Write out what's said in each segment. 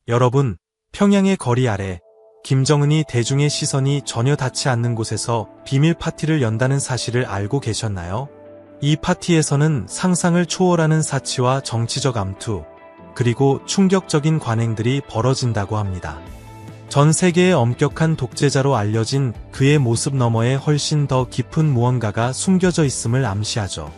여러분, 평양의 거리 아래 김정은이 대중의 시선이 전혀 닿지 않는 곳에서 비밀 파티를 연다는 사실을 알고 계셨나요? 이 파티에서는 상상을 초월하는 사치와 정치적 암투, 그리고 충격적인 관행들이 벌어진다고 합니다. 전 세계의 엄격한 독재자로 알려진 그의 모습 너머에 훨씬 더 깊은 무언가가 숨겨져 있음을 암시하죠.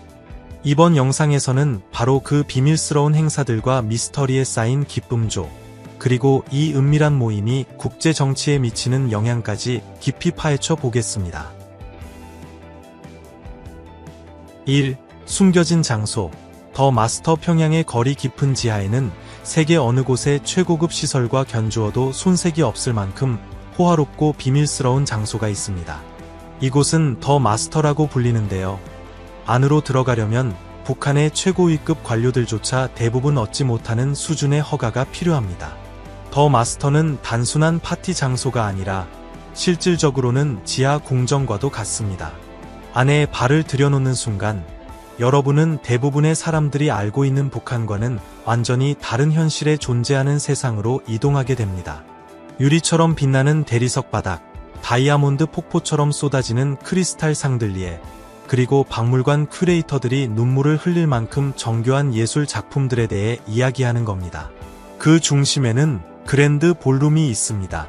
이번 영상에서는 바로 그 비밀스러운 행사들과 미스터리에 쌓인 기쁨조, 그리고 이 은밀한 모임이 국제 정치에 미치는 영향까지 깊이 파헤쳐 보겠습니다. 1. 숨겨진 장소. 더 마스터 평양의 거리 깊은 지하에는 세계 어느 곳에 최고급 시설과 견주어도 손색이 없을 만큼 호화롭고 비밀스러운 장소가 있습니다. 이곳은 더 마스터라고 불리는데요. 안으로 들어가려면 북한의 최고위급 관료들조차 대부분 얻지 못하는 수준의 허가가 필요합니다. 더 마스터는 단순한 파티 장소가 아니라 실질적으로는 지하 궁정과도 같습니다. 안에 발을 들여놓는 순간 여러분은 대부분의 사람들이 알고 있는 북한과는 완전히 다른 현실에 존재하는 세상으로 이동하게 됩니다. 유리처럼 빛나는 대리석 바닥, 다이아몬드 폭포처럼 쏟아지는 크리스탈 샹들리에, 그리고 박물관 큐레이터들이 눈물을 흘릴 만큼 정교한 예술 작품들에 대해 이야기하는 겁니다. 그 중심에는 그랜드 볼룸이 있습니다.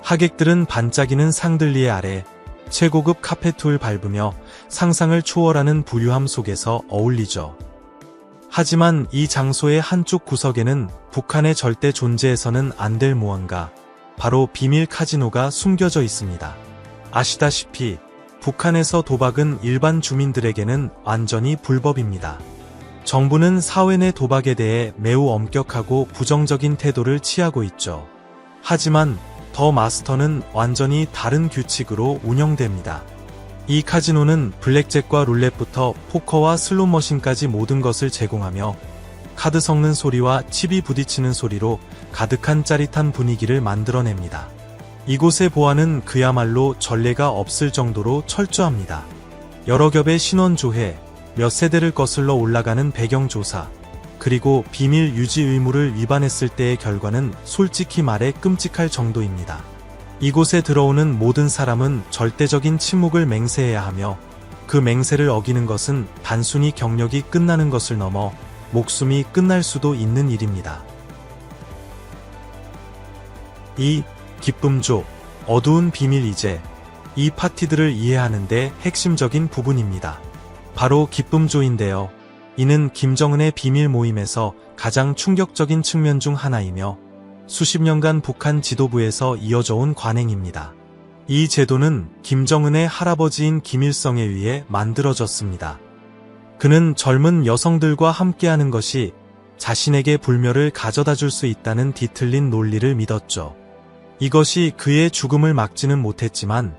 하객들은 반짝이는 샹들리에 아래 최고급 카페툴을 밟으며 상상을 초월하는 부유함 속에서 어울리죠. 하지만 이 장소의 한쪽 구석에는 북한의 절대 존재해서는 안 될 무언가, 바로 비밀 카지노가 숨겨져 있습니다. 아시다시피 북한에서 도박은 일반 주민들에게는 완전히 불법입니다. 정부는 사회 내 도박에 대해 매우 엄격하고 부정적인 태도를 취하고 있죠. 하지만 더 마스터는 완전히 다른 규칙으로 운영됩니다. 이 카지노는 블랙잭과 룰렛부터 포커와 슬롯머신까지 모든 것을 제공하며 카드 섞는 소리와 칩이 부딪히는 소리로 가득한 짜릿한 분위기를 만들어냅니다. 이곳의 보안은 그야말로 전례가 없을 정도로 철저합니다. 여러 겹의 신원조회, 몇 세대를 거슬러 올라가는 배경조사, 그리고 비밀 유지 의무를 위반했을 때의 결과는 솔직히 말해 끔찍할 정도입니다. 이곳에 들어오는 모든 사람은 절대적인 침묵을 맹세해야 하며 그 맹세를 어기는 것은 단순히 경력이 끝나는 것을 넘어 목숨이 끝날 수도 있는 일입니다. 2. 기쁨조, 어두운 비밀. 이제 이 파티들을 이해하는 데 핵심적인 부분입니다. 바로 기쁨조인데요. 이는 김정은의 비밀 모임에서 가장 충격적인 측면 중 하나이며 수십 년간 북한 지도부에서 이어져 온 관행입니다. 이 제도는 김정은의 할아버지인 김일성에 의해 만들어졌습니다. 그는 젊은 여성들과 함께하는 것이 자신에게 불멸을 가져다 줄 수 있다는 뒤틀린 논리를 믿었죠. 이것이 그의 죽음을 막지는 못했지만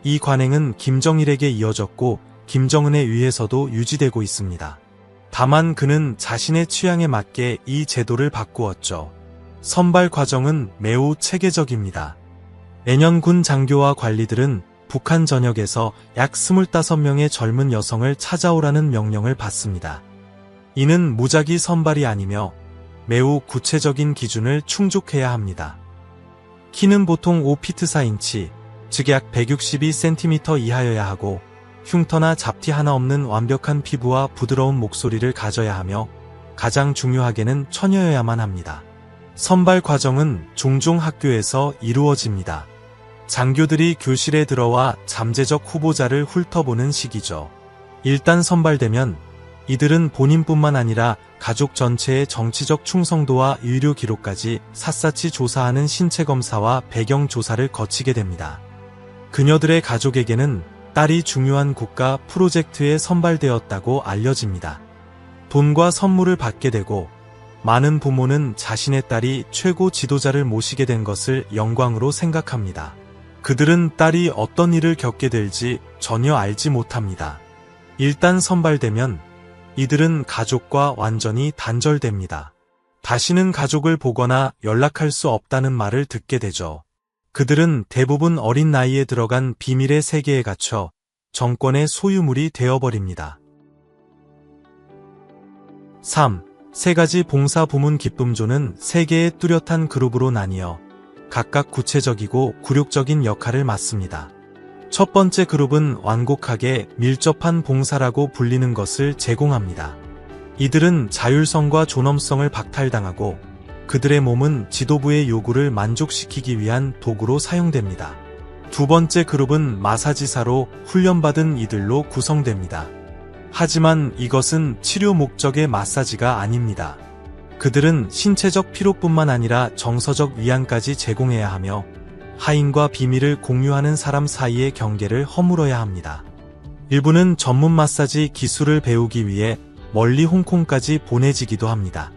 이 관행은 김정일에게 이어졌고 김정은에 의해서도 유지되고 있습니다. 다만 그는 자신의 취향에 맞게 이 제도를 바꾸었죠. 선발 과정은 매우 체계적입니다. 매년 군 장교와 관리들은 북한 전역에서 약 25명의 젊은 여성을 찾아오라는 명령을 받습니다. 이는 무작위 선발이 아니며 매우 구체적인 기준을 충족해야 합니다. 키는 보통 5피트 4인치, 즉 약 162cm 이하여야 하고 흉터나 잡티 하나 없는 완벽한 피부와 부드러운 목소리를 가져야 하며 가장 중요하게는 처녀여야만 합니다. 선발 과정은 종종 학교에서 이루어집니다. 장교들이 교실에 들어와 잠재적 후보자를 훑어보는 시기죠. 일단 선발되면 이들은 본인뿐만 아니라 가족 전체의 정치적 충성도와 의료 기록까지 샅샅이 조사하는 신체 검사와 배경 조사를 거치게 됩니다. 그녀들의 가족에게는 딸이 중요한 국가 프로젝트에 선발되었다고 알려집니다. 돈과 선물을 받게 되고 많은 부모는 자신의 딸이 최고 지도자를 모시게 된 것을 영광으로 생각합니다. 그들은 딸이 어떤 일을 겪게 될지 전혀 알지 못합니다. 일단 선발되면 이들은 가족과 완전히 단절됩니다. 다시는 가족을 보거나 연락할 수 없다는 말을 듣게 되죠. 그들은 대부분 어린 나이에 들어간 비밀의 세계에 갇혀 정권의 소유물이 되어버립니다. 3. 세 가지 봉사 부문 기쁨조는 세 개의 뚜렷한 그룹으로 나뉘어 각각 구체적이고 굴욕적인 역할을 맡습니다. 첫 번째 그룹은 완곡하게 밀접한 봉사라고 불리는 것을 제공합니다. 이들은 자율성과 존엄성을 박탈당하고 그들의 몸은 지도부의 요구를 만족시키기 위한 도구로 사용됩니다. 두 번째 그룹은 마사지사로 훈련받은 이들로 구성됩니다. 하지만 이것은 치료 목적의 마사지가 아닙니다. 그들은 신체적 피로뿐만 아니라 정서적 위안까지 제공해야 하며 하인과 비밀을 공유하는 사람 사이의 경계를 허물어야 합니다. 일부는 전문 마사지 기술을 배우기 위해 멀리 홍콩까지 보내지기도 합니다.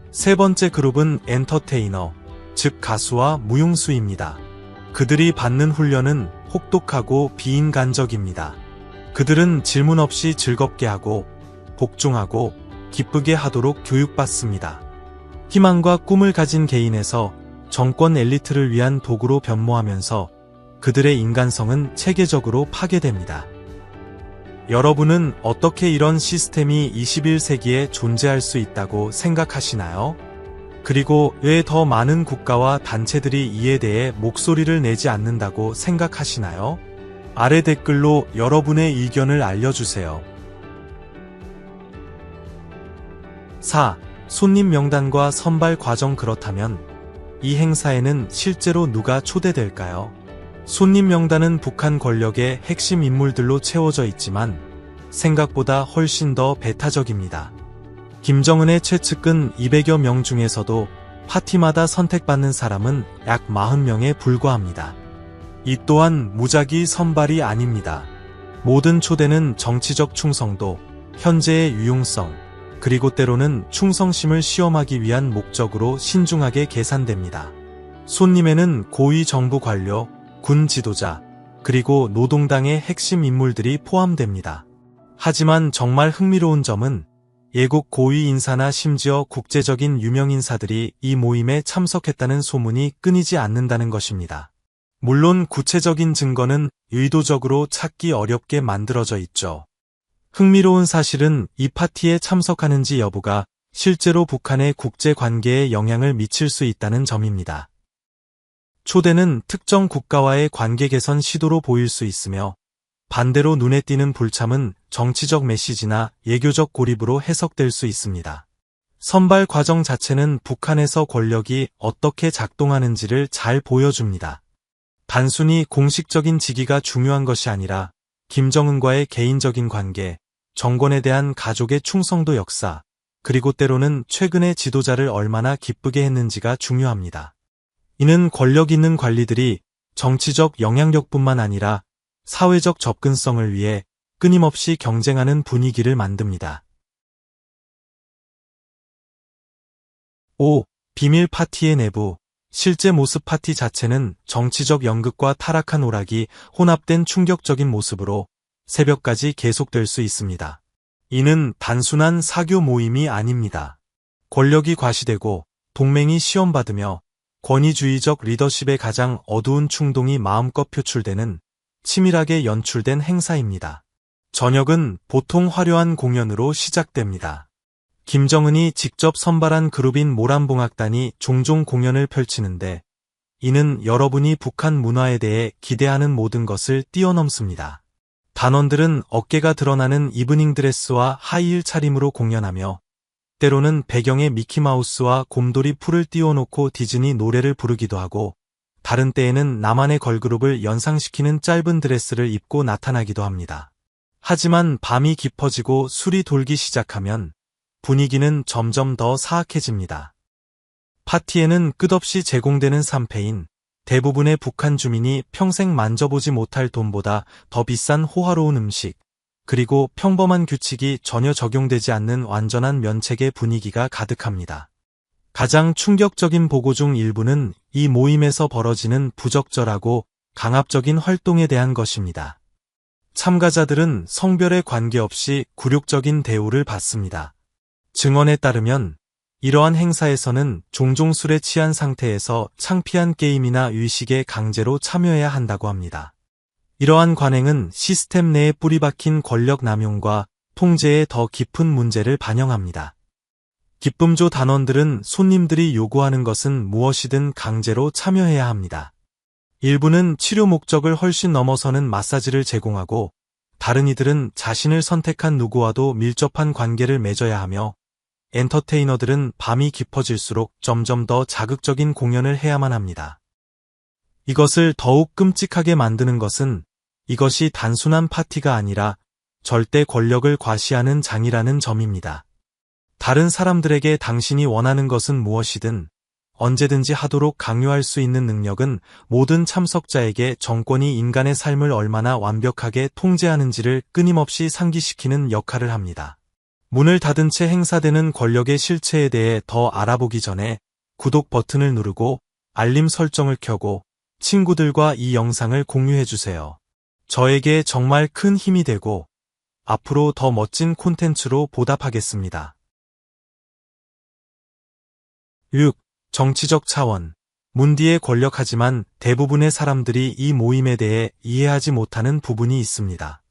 세 번째 그룹은 엔터테이너, 즉 가수와 무용수입니다. 그들이 받는 훈련은 혹독하고 비인간적입니다. 그들은 질문 없이 즐겁게 하고 복종하고 기쁘게 하도록 교육받습니다. 희망과 꿈을 가진 개인에서 정권 엘리트를 위한 도구로 변모하면서 그들의 인간성은 체계적으로 파괴됩니다. 여러분은 어떻게 이런 시스템이 21세기에 존재할 수 있다고 생각하시나요? 그리고 왜 더 많은 국가와 단체들이 이에 대해 목소리를 내지 않는다고 생각하시나요? 아래 댓글로 여러분의 의견을 알려주세요. 4. 손님 명단과 선발 과정. 그렇다면 이 행사에는 실제로 누가 초대될까요? 손님 명단은 북한 권력의 핵심 인물들로 채워져 있지만 생각보다 훨씬 더 배타적입니다. 김정은의 최측근 200여 명 중에서도 파티마다 선택받는 사람은 약 40명에 불과합니다. 이 또한 무작위 선발이 아닙니다. 모든 초대는 정치적 충성도, 현재의 유용성, 그리고 때로는 충성심을 시험하기 위한 목적으로 신중하게 계산됩니다. 손님에는 고위 정부 관료, 군 지도자, 그리고 노동당의 핵심 인물들이 포함됩니다. 하지만 정말 흥미로운 점은 예국 고위 인사나 심지어 국제적인 유명 인사들이 이 모임에 참석했다는 소문이 끊이지 않는다는 것입니다. 물론 구체적인 증거는 의도적으로 찾기 어렵게 만들어져 있죠. 흥미로운 사실은 이 파티에 참석하는지 여부가 실제로 북한의 국제 관계에 영향을 미칠 수 있다는 점입니다. 초대는 특정 국가와의 관계 개선 시도로 보일 수 있으며 반대로 눈에 띄는 불참은 정치적 메시지나 예교적 고립으로 해석될 수 있습니다. 선발 과정 자체는 북한에서 권력이 어떻게 작동하는지를 잘 보여줍니다. 단순히 공식적인 직위가 중요한 것이 아니라 김정은과의 개인적인 관계, 정권에 대한 가족의 충성도 역사, 그리고 때로는 최근의 지도자를 얼마나 기쁘게 했는지가 중요합니다. 이는 권력 있는 관리들이 정치적 영향력뿐만 아니라 사회적 접근성을 위해 끊임없이 경쟁하는 분위기를 만듭니다. 5. 비밀 파티의 내부. 실제 모습. 파티 자체는 정치적 연극과 타락한 오락이 혼합된 충격적인 모습으로 새벽까지 계속될 수 있습니다. 이는 단순한 사교 모임이 아닙니다. 권력이 과시되고 동맹이 시험받으며 권위주의적 리더십의 가장 어두운 충동이 마음껏 표출되는 치밀하게 연출된 행사입니다. 저녁은 보통 화려한 공연으로 시작됩니다. 김정은이 직접 선발한 그룹인 모란봉악단이 종종 공연을 펼치는데 이는 여러분이 북한 문화에 대해 기대하는 모든 것을 뛰어넘습니다. 단원들은 어깨가 드러나는 이브닝 드레스와 하이힐 차림으로 공연하며 때로는 배경에 미키마우스와 곰돌이 풀을 띄워놓고 디즈니 노래를 부르기도 하고 다른 때에는 나만의 걸그룹을 연상시키는 짧은 드레스를 입고 나타나기도 합니다. 하지만 밤이 깊어지고 술이 돌기 시작하면 분위기는 점점 더 사악해집니다. 파티에는 끝없이 제공되는 산패인 대부분의 북한 주민이 평생 만져보지 못할 돈보다 더 비싼 호화로운 음식, 그리고 평범한 규칙이 전혀 적용되지 않는 완전한 면책의 분위기가 가득합니다. 가장 충격적인 보고 중 일부는 이 모임에서 벌어지는 부적절하고 강압적인 활동에 대한 것입니다. 참가자들은 성별에 관계없이 굴욕적인 대우를 받습니다. 증언에 따르면 이러한 행사에서는 종종 술에 취한 상태에서 창피한 게임이나 의식에 강제로 참여해야 한다고 합니다. 이러한 관행은 시스템 내에 뿌리박힌 권력 남용과 통제의 더 깊은 문제를 반영합니다. 기쁨조 단원들은 손님들이 요구하는 것은 무엇이든 강제로 참여해야 합니다. 일부는 치료 목적을 훨씬 넘어서는 마사지를 제공하고, 다른 이들은 자신을 선택한 누구와도 밀접한 관계를 맺어야 하며, 엔터테이너들은 밤이 깊어질수록 점점 더 자극적인 공연을 해야만 합니다. 이것을 더욱 끔찍하게 만드는 것은 이것이 단순한 파티가 아니라 절대 권력을 과시하는 장이라는 점입니다. 다른 사람들에게 당신이 원하는 것은 무엇이든 언제든지 하도록 강요할 수 있는 능력은 모든 참석자에게 정권이 인간의 삶을 얼마나 완벽하게 통제하는지를 끊임없이 상기시키는 역할을 합니다. 문을 닫은 채 행사되는 권력의 실체에 대해 더 알아보기 전에 구독 버튼을 누르고 알림 설정을 켜고 친구들과 이 영상을 공유해주세요. 저에게 정말 큰 힘이 되고 앞으로 더 멋진 콘텐츠로 보답하겠습니다. 6. 정치적 차원. 문디의 권력하지만 대부분의 사람들이 이 모임에 대해 이해하지 못하는 부분이 있습니다.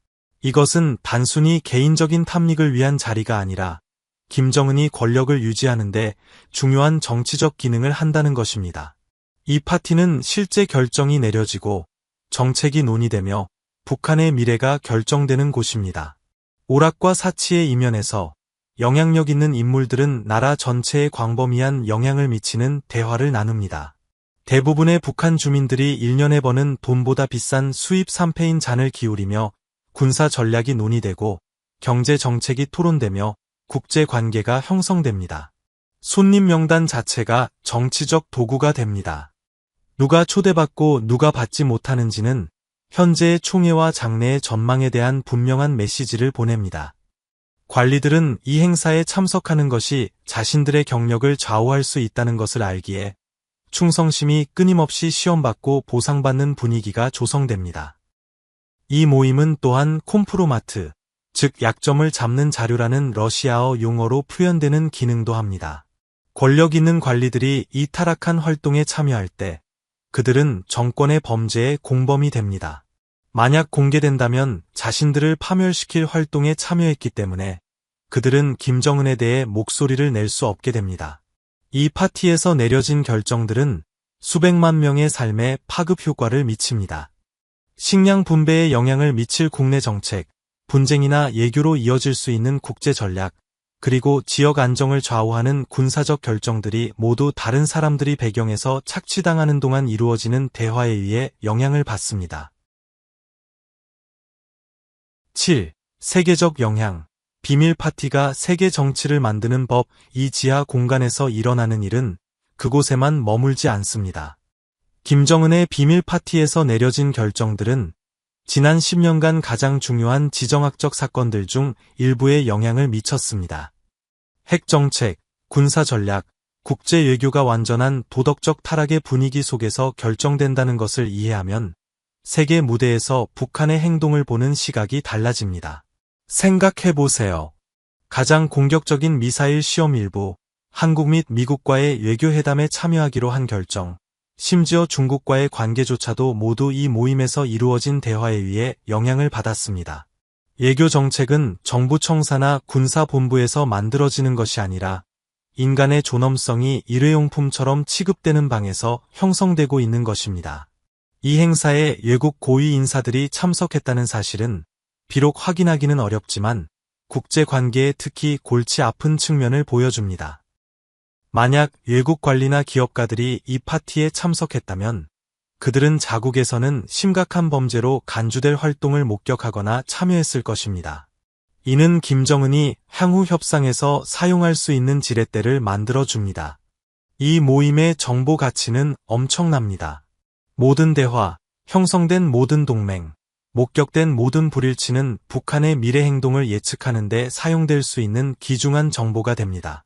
이것은 단순히 개인적인 탐닉을 위한 자리가 아니라 김정은이 권력을 유지하는데 중요한 정치적 기능을 한다는 것입니다. 이 파티는 실제 결정이 내려지고 정책이 논의되며 북한의 미래가 결정되는 곳입니다. 오락과 사치의 이면에서 영향력 있는 인물들은 나라 전체에 광범위한 영향을 미치는 대화를 나눕니다. 대부분의 북한 주민들이 1년에 버는 돈보다 비싼 수입 3패인 잔을 기울이며 군사 전략이 논의되고 경제 정책이 토론되며 국제 관계가 형성됩니다. 손님 명단 자체가 정치적 도구가 됩니다. 누가 초대받고 누가 받지 못하는지는 현재의 총회와 장래의 전망에 대한 분명한 메시지를 보냅니다. 관리들은 이 행사에 참석하는 것이 자신들의 경력을 좌우할 수 있다는 것을 알기에 충성심이 끊임없이 시험받고 보상받는 분위기가 조성됩니다. 이 모임은 또한 콤프로마트, 즉 약점을 잡는 자료라는 러시아어 용어로 표현되는 기능도 합니다. 권력 있는 관리들이 이 타락한 활동에 참여할 때 그들은 정권의 범죄의 공범이 됩니다. 만약 공개된다면 자신들을 파멸시킬 활동에 참여했기 때문에 그들은 김정은에 대해 목소리를 낼 수 없게 됩니다. 이 파티에서 내려진 결정들은 수백만 명의 삶에 파급 효과를 미칩니다. 식량 분배에 영향을 미칠 국내 정책, 분쟁이나 예교로 이어질 수 있는 국제 전략, 그리고 지역 안정을 좌우하는 군사적 결정들이 모두 다른 사람들이 배경에서 착취당하는 동안 이루어지는 대화에 의해 영향을 받습니다. 7. 세계적 영향. 비밀 파티가 세계 정치를 만드는 법. 이 지하 공간에서 일어나는 일은 그곳에만 머물지 않습니다. 김정은의 비밀 파티에서 내려진 결정들은 지난 10년간 가장 중요한 지정학적 사건들 중 일부에 영향을 미쳤습니다. 핵정책, 군사전략, 국제외교가 완전한 도덕적 타락의 분위기 속에서 결정된다는 것을 이해하면 세계 무대에서 북한의 행동을 보는 시각이 달라집니다. 생각해보세요. 가장 공격적인 미사일 시험 일부, 한국 및 미국과의 외교회담에 참여하기로 한 결정, 심지어 중국과의 관계조차도 모두 이 모임에서 이루어진 대화에 의해 영향을 받았습니다. 외교 정책은 정부 청사나 군사본부에서 만들어지는 것이 아니라 인간의 존엄성이 일회용품처럼 취급되는 방에서 형성되고 있는 것입니다. 이 행사에 외국 고위 인사들이 참석했다는 사실은 비록 확인하기는 어렵지만 국제관계에 특히 골치 아픈 측면을 보여줍니다. 만약 외국 관리나 기업가들이 이 파티에 참석했다면 그들은 자국에서는 심각한 범죄로 간주될 활동을 목격하거나 참여했을 것입니다. 이는 김정은이 향후 협상에서 사용할 수 있는 지렛대를 만들어줍니다. 이 모임의 정보 가치는 엄청납니다. 모든 대화, 형성된 모든 동맹, 목격된 모든 불일치는 북한의 미래 행동을 예측하는 데 사용될 수 있는 귀중한 정보가 됩니다.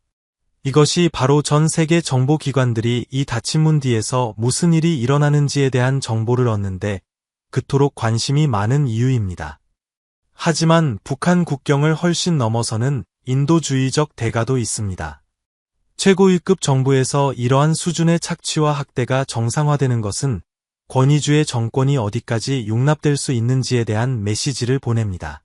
이것이 바로 전 세계 정보기관들이 이 닫힌 문 뒤에서 무슨 일이 일어나는지에 대한 정보를 얻는데 그토록 관심이 많은 이유입니다. 하지만 북한 국경을 훨씬 넘어서는 인도주의적 대가도 있습니다. 최고위급 정부에서 이러한 수준의 착취와 학대가 정상화되는 것은 권위주의 정권이 어디까지 용납될 수 있는지에 대한 메시지를 보냅니다.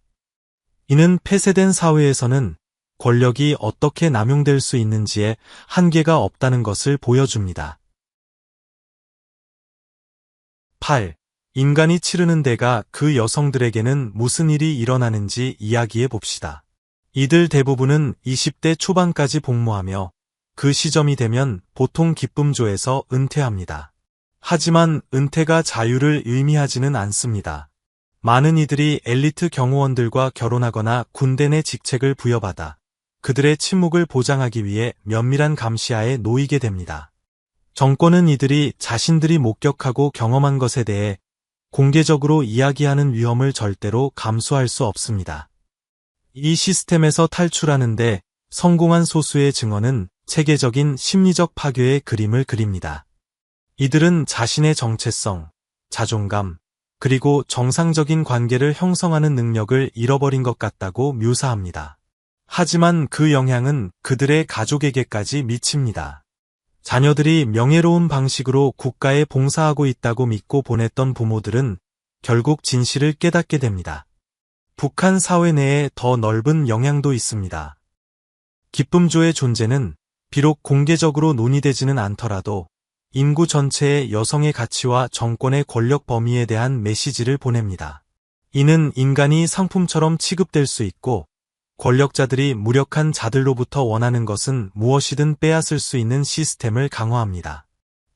이는 폐쇄된 사회에서는 권력이 어떻게 남용될 수 있는지에 한계가 없다는 것을 보여줍니다. 8. 인간이 치르는 대가 그 여성들에게는 무슨 일이 일어나는지 이야기해 봅시다. 이들 대부분은 20대 초반까지 복무하며 그 시점이 되면 보통 기쁨조에서 은퇴합니다. 하지만 은퇴가 자유를 의미하지는 않습니다. 많은 이들이 엘리트 경호원들과 결혼하거나 군대 내 직책을 부여받아 그들의 침묵을 보장하기 위해 면밀한 감시하에 놓이게 됩니다. 정권은 이들이 자신들이 목격하고 경험한 것에 대해 공개적으로 이야기하는 위험을 절대로 감수할 수 없습니다. 이 시스템에서 탈출하는데 성공한 소수의 증언은 체계적인 심리적 파괴의 그림을 그립니다. 이들은 자신의 정체성, 자존감, 그리고 정상적인 관계를 형성하는 능력을 잃어버린 것 같다고 묘사합니다. 하지만 그 영향은 그들의 가족에게까지 미칩니다. 자녀들이 명예로운 방식으로 국가에 봉사하고 있다고 믿고 보냈던 부모들은 결국 진실을 깨닫게 됩니다. 북한 사회 내에 더 넓은 영향도 있습니다. 기쁨조의 존재는 비록 공개적으로 논의되지는 않더라도 인구 전체의 여성의 가치와 정권의 권력 범위에 대한 메시지를 보냅니다. 이는 인간이 상품처럼 취급될 수 있고 권력자들이 무력한 자들로부터 원하는 것은 무엇이든 빼앗을 수 있는 시스템을 강화합니다.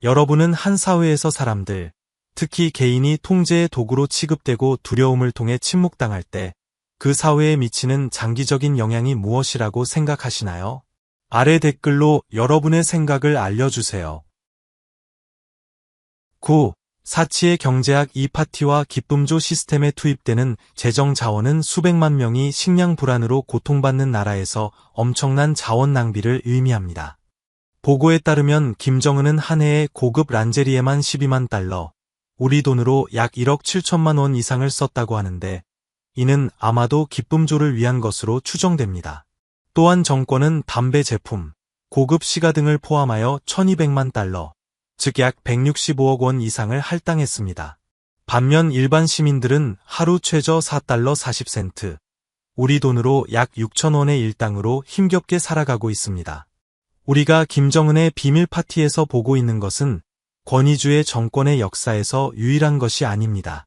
여러분은 한 사회에서 사람들, 특히 개인이 통제의 도구로 취급되고 두려움을 통해 침묵당할 때 그 사회에 미치는 장기적인 영향이 무엇이라고 생각하시나요? 아래 댓글로 여러분의 생각을 알려주세요. 9. 사치의 경제학. 이 파티와 기쁨조 시스템에 투입되는 재정 자원은 수백만 명이 식량 불안으로 고통받는 나라에서 엄청난 자원 낭비를 의미합니다. 보고에 따르면 김정은은 한 해에 고급 란제리에만 12만 달러, 우리 돈으로 약 1억 7천만 원 이상을 썼다고 하는데 이는 아마도 기쁨조를 위한 것으로 추정됩니다. 또한 정권은 담배 제품, 고급 시가 등을 포함하여 1200만 달러, 즉 약 165억 원 이상을 할당했습니다. 반면 일반 시민들은 하루 최저 4달러 40센트, 우리 돈으로 약 6천 원의 일당으로 힘겹게 살아가고 있습니다. 우리가 김정은의 비밀 파티에서 보고 있는 것은 권위주의 정권의 역사에서 유일한 것이 아닙니다.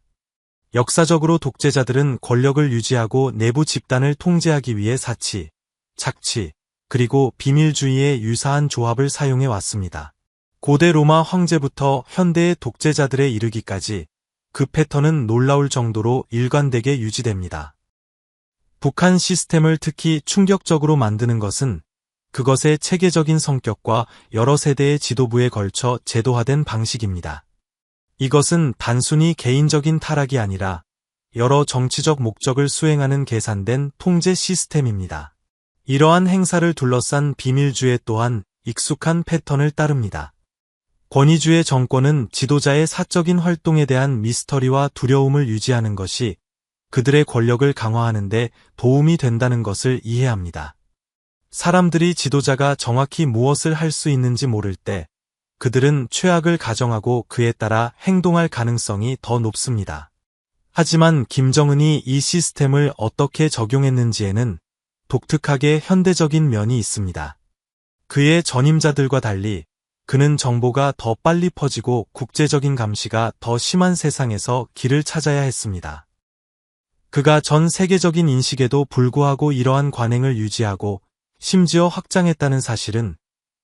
역사적으로 독재자들은 권력을 유지하고 내부 집단을 통제하기 위해 사치, 착취, 그리고 비밀주의의 유사한 조합을 사용해 왔습니다. 고대 로마 황제부터 현대의 독재자들에 이르기까지 그 패턴은 놀라울 정도로 일관되게 유지됩니다. 북한 시스템을 특히 충격적으로 만드는 것은 그것의 체계적인 성격과 여러 세대의 지도부에 걸쳐 제도화된 방식입니다. 이것은 단순히 개인적인 타락이 아니라 여러 정치적 목적을 수행하는 계산된 통제 시스템입니다. 이러한 행사를 둘러싼 비밀주의 또한 익숙한 패턴을 따릅니다. 권위주의 정권은 지도자의 사적인 활동에 대한 미스터리와 두려움을 유지하는 것이 그들의 권력을 강화하는 데 도움이 된다는 것을 이해합니다. 사람들이 지도자가 정확히 무엇을 할 수 있는지 모를 때 그들은 최악을 가정하고 그에 따라 행동할 가능성이 더 높습니다. 하지만 김정은이 이 시스템을 어떻게 적용했는지에는 독특하게 현대적인 면이 있습니다. 그의 전임자들과 달리 그는 정보가 더 빨리 퍼지고 국제적인 감시가 더 심한 세상에서 길을 찾아야 했습니다. 그가 전 세계적인 인식에도 불구하고 이러한 관행을 유지하고 심지어 확장했다는 사실은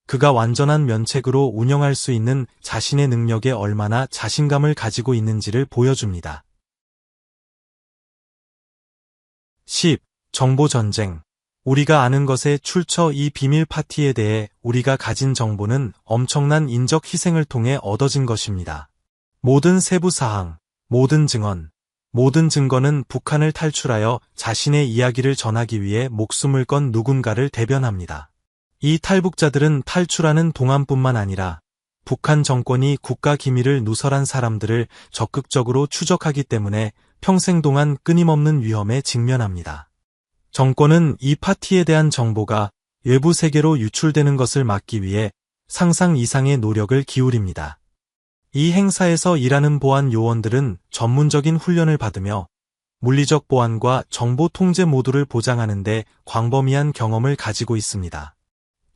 그가 완전한 면책으로 운영할 수 있는 자신의 능력에 얼마나 자신감을 가지고 있는지를 보여줍니다. 10. 정보전쟁. 우리가 아는 것에 출처. 이 비밀 파티에 대해 우리가 가진 정보는 엄청난 인적 희생을 통해 얻어진 것입니다. 모든 세부 사항, 모든 증언, 모든 증거는 북한을 탈출하여 자신의 이야기를 전하기 위해 목숨을 건 누군가를 대변합니다. 이 탈북자들은 탈출하는 동안뿐만 아니라 북한 정권이 국가 기밀을 누설한 사람들을 적극적으로 추적하기 때문에 평생 동안 끊임없는 위험에 직면합니다. 정권은 이 파티에 대한 정보가 외부 세계로 유출되는 것을 막기 위해 상상 이상의 노력을 기울입니다. 이 행사에서 일하는 보안 요원들은 전문적인 훈련을 받으며 물리적 보안과 정보 통제 모두를 보장하는 데 광범위한 경험을 가지고 있습니다.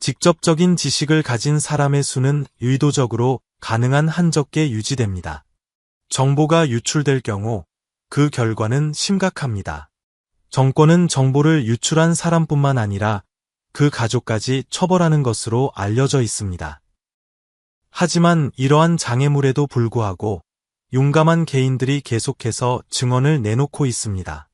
직접적인 지식을 가진 사람의 수는 의도적으로 가능한 한 적게 유지됩니다. 정보가 유출될 경우 그 결과는 심각합니다. 정권은 정보를 유출한 사람뿐만 아니라 그 가족까지 처벌하는 것으로 알려져 있습니다. 하지만 이러한 장애물에도 불구하고 용감한 개인들이 계속해서 증언을 내놓고 있습니다.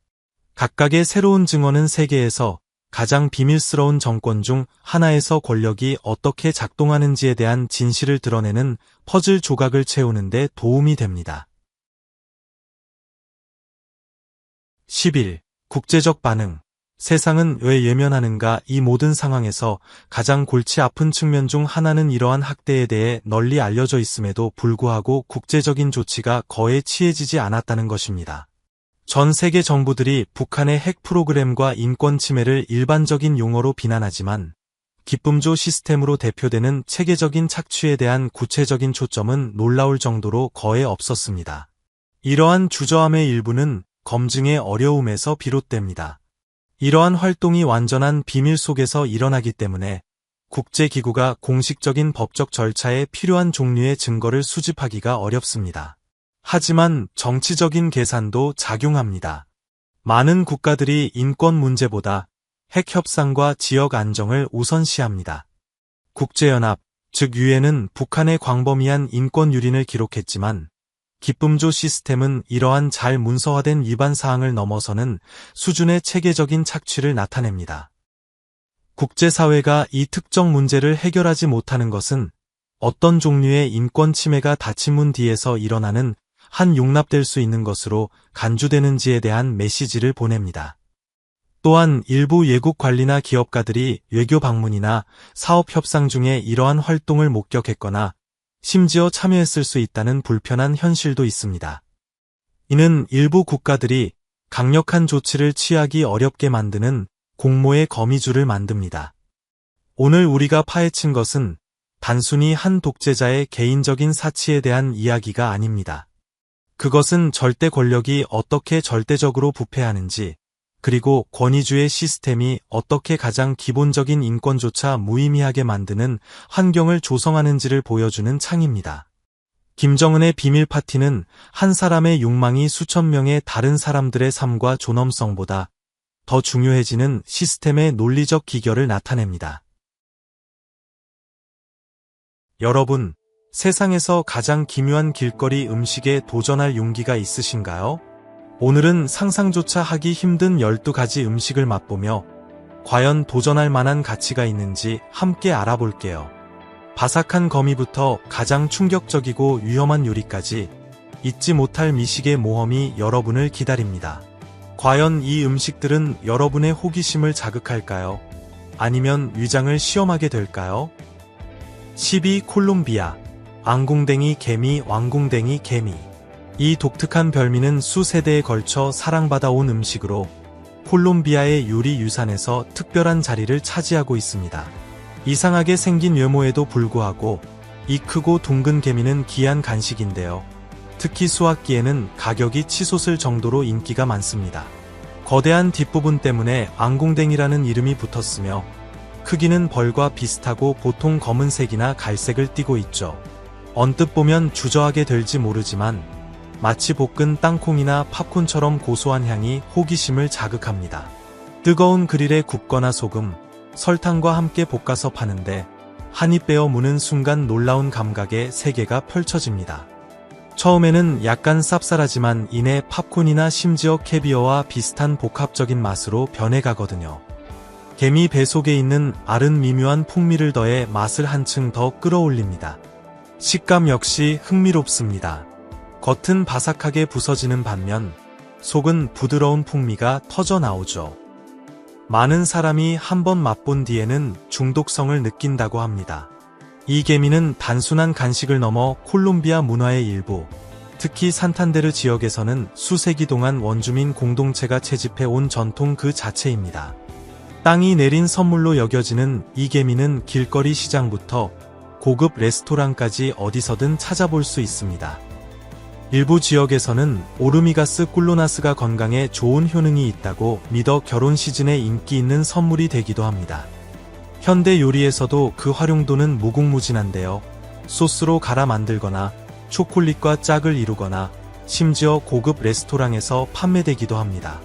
각각의 새로운 증언은 세계에서 가장 비밀스러운 정권 중 하나에서 권력이 어떻게 작동하는지에 대한 진실을 드러내는 퍼즐 조각을 채우는 데 도움이 됩니다. 11. 국제적 반응. 세상은 왜 예면하는가? 이 모든 상황에서 가장 골치 아픈 측면 중 하나는 이러한 학대에 대해 널리 알려져 있음에도 불구하고 국제적인 조치가 거의 취해지지 않았다는 것입니다. 전 세계 정부들이 북한의 핵 프로그램과 인권 침해를 일반적인 용어로 비난하지만 기쁨조 시스템으로 대표되는 체계적인 착취에 대한 구체적인 초점은 놀라울 정도로 거의 없었습니다. 이러한 주저함의 일부는 검증의 어려움에서 비롯됩니다. 이러한 활동이 완전한 비밀 속에서 일어나기 때문에 국제기구가 공식적인 법적 절차에 필요한 종류의 증거를 수집하기가 어렵습니다. 하지만 정치적인 계산도 작용합니다. 많은 국가들이 인권 문제보다 핵 협상과 지역 안정을 우선시합니다. 국제연합, 즉 유엔은 북한의 광범위한 인권 유린을 기록했지만 기쁨조 시스템은 이러한 잘 문서화된 위반 사항을 넘어서는 수준의 체계적인 착취를 나타냅니다. 국제사회가 이 특정 문제를 해결하지 못하는 것은 어떤 종류의 인권 침해가 닫힌 문 뒤에서 일어나는 한 용납될 수 있는 것으로 간주되는지에 대한 메시지를 보냅니다. 또한 일부 외국 관리나 기업가들이 외교 방문이나 사업 협상 중에 이러한 활동을 목격했거나 심지어 참여했을 수 있다는 불편한 현실도 있습니다. 이는 일부 국가들이 강력한 조치를 취하기 어렵게 만드는 공모의 거미줄을 만듭니다. 오늘 우리가 파헤친 것은 단순히 한 독재자의 개인적인 사치에 대한 이야기가 아닙니다. 그것은 절대 권력이 어떻게 절대적으로 부패하는지, 그리고 권위주의 시스템이 어떻게 가장 기본적인 인권조차 무의미하게 만드는 환경을 조성하는지를 보여주는 창입니다. 김정은의 비밀 파티는 한 사람의 욕망이 수천 명의 다른 사람들의 삶과 존엄성보다 더 중요해지는 시스템의 논리적 기결을 나타냅니다. 여러분, 세상에서 가장 기묘한 길거리 음식에 도전할 용기가 있으신가요? 오늘은 상상조차 하기 힘든 12가지 음식을 맛보며 과연 도전할 만한 가치가 있는지 함께 알아볼게요. 바삭한 거미부터 가장 충격적이고 위험한 요리까지 잊지 못할 미식의 모험이 여러분을 기다립니다. 과연 이 음식들은 여러분의 호기심을 자극할까요? 아니면 위장을 시험하게 될까요? 12. 콜롬비아 앙궁댕이 개미. 왕궁댕이 개미. 이 독특한 별미는 수세대에 걸쳐 사랑받아온 음식으로 콜롬비아의 요리 유산에서 특별한 자리를 차지하고 있습니다. 이상하게 생긴 외모에도 불구하고 이 크고 둥근 개미는 귀한 간식인데요. 특히 수확기에는 가격이 치솟을 정도로 인기가 많습니다. 거대한 뒷부분 때문에 앙궁댕이라는 이름이 붙었으며 크기는 벌과 비슷하고 보통 검은색이나 갈색을 띠고 있죠. 언뜻 보면 주저하게 될지 모르지만 마치 볶은 땅콩이나 팝콘처럼 고소한 향이 호기심을 자극합니다. 뜨거운 그릴에 굽거나 소금, 설탕과 함께 볶아서 파는데 한 입 베어 무는 순간 놀라운 감각의 세계가 펼쳐집니다. 처음에는 약간 쌉쌀하지만 이내 팝콘이나 심지어 캐비어와 비슷한 복합적인 맛으로 변해가거든요. 개미 배 속에 있는 알은 미묘한 풍미를 더해 맛을 한층 더 끌어올립니다. 식감 역시 흥미롭습니다. 겉은 바삭하게 부서지는 반면 속은 부드러운 풍미가 터져 나오죠. 많은 사람이 한번 맛본 뒤에는 중독성을 느낀다고 합니다. 이 개미는 단순한 간식을 넘어 콜롬비아 문화의 일부, 특히 산탄데르 지역에서는 수세기 동안 원주민 공동체가 채집해 온 전통 그 자체입니다. 땅이 내린 선물로 여겨지는 이 개미는 길거리 시장부터 고급 레스토랑까지 어디서든 찾아볼 수 있습니다. 일부 지역에서는 오르미가스 꿀로나스가 건강에 좋은 효능이 있다고 믿어 결혼 시즌에 인기 있는 선물이 되기도 합니다. 현대 요리에서도 그 활용도는 무궁무진한데요. 소스로 갈아 만들거나 초콜릿과 짝을 이루거나 심지어 고급 레스토랑에서 판매되기도 합니다.